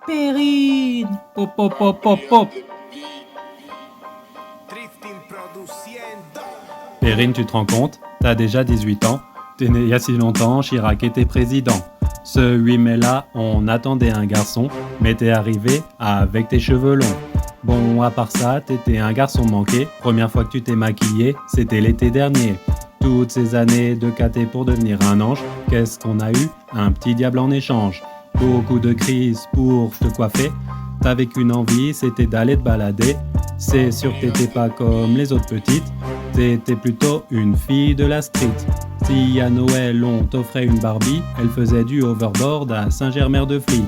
Perrine. Pop, pop, pop, pop, pop. Perrine, tu te rends compte? T'as déjà 18 ans. T'es né il y a si longtemps, Chirac était président. Ce 8 mai-là, on attendait un garçon, mais t'es arrivé avec tes cheveux longs. Bon, à part ça, t'étais un garçon manqué. Première fois que tu t'es maquillé, c'était l'été dernier. Toutes ces années de caté pour devenir un ange, qu'est-ce qu'on a eu? Un petit diable en échange. Beaucoup de crises pour te coiffer. T'avais qu'une envie, c'était d'aller te balader. C'est sûr que t'étais pas comme les autres petites. T'étais plutôt une fille de la street. Si à Noël on t'offrait une Barbie, elle faisait du overboard à Saint-Germain-de-Fly.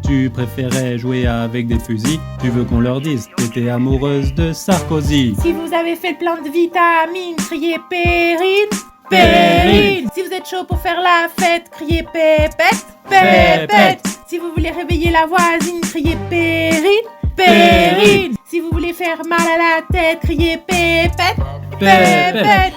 Tu préférais jouer avec des fusils, tu veux qu'on leur dise, t'étais amoureuse de Sarkozy. Si vous avez fait le plein de vitamines, criez Perrine. Perrine. Si vous êtes chaud pour faire la fête, criez Pépette. Pépette. Si vous voulez réveiller la voisine, criez Perrine. Perrine. Si vous voulez faire mal à la tête, criez Pépette. Pépette.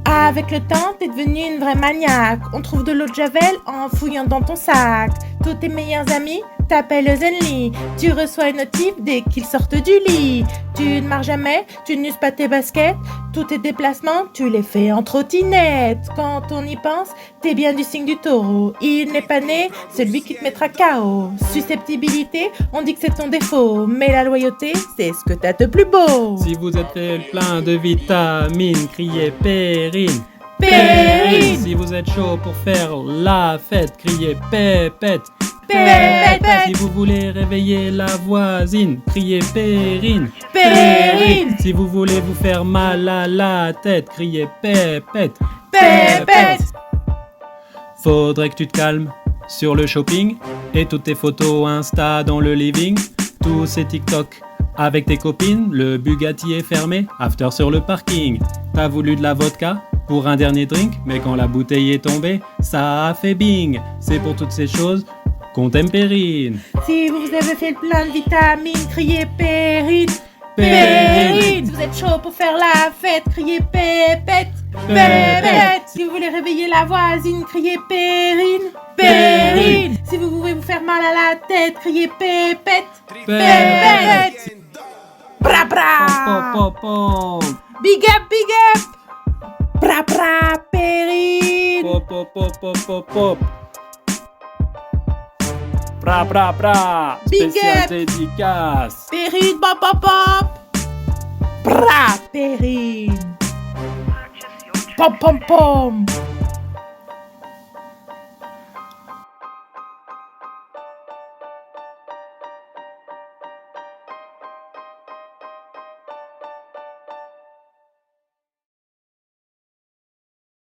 Avec le temps, t'es devenue une vraie maniaque. On trouve de l'eau de javel en fouillant dans ton sac. Tous tes meilleurs amis t'appellent Zenly. Tu reçois une notif dès qu'ils sortent du lit. Tu ne marches jamais, tu n'uses pas tes baskets. Tous tes déplacements, tu les fais en trottinette. Quand on y pense, t'es bien du signe du taureau. Il n'est pas né, celui qui te mettra KO. Susceptibilité, on dit que c'est ton défaut. Mais la loyauté, c'est ce que t'as de plus beau. Si vous êtes plein de vitamines, criez Perrine. Perrine. Si vous êtes chaud pour faire la fête, criez Pépette. Pépette. Si vous voulez réveiller la voisine, criez Perrine. Perrine. Si vous voulez vous faire mal à la tête, criez Pépette. Pépette. Faudrait que tu te calmes sur le shopping et toutes tes photos Insta dans le living. Tous ces TikTok avec tes copines, le Bugatti est fermé, after sur le parking. T'as voulu de la vodka pour un dernier drink, mais quand la bouteille est tombée, ça a fait bing. C'est pour toutes ces choses qu'on t'aime Perrine. Si vous avez fait le plein de vitamines, criez Perrine. Perrine. Si vous êtes chaud pour faire la fête, criez Pépette. Pépette. Si vous voulez réveiller la voisine, criez Perrine. Perrine. Si vous voulez vous faire mal à la tête, criez Pépette. Pépette. Bra bra. Pop, pop, pop. Big up, big up. Bra bra, Perrine. Pop, pop, pop, pop, pop, pop. Bra, bra, bra. Big Spécial up. dédicace. Perrine, pop, pop, pop. Bra, Perrine. Pom, pom, pom.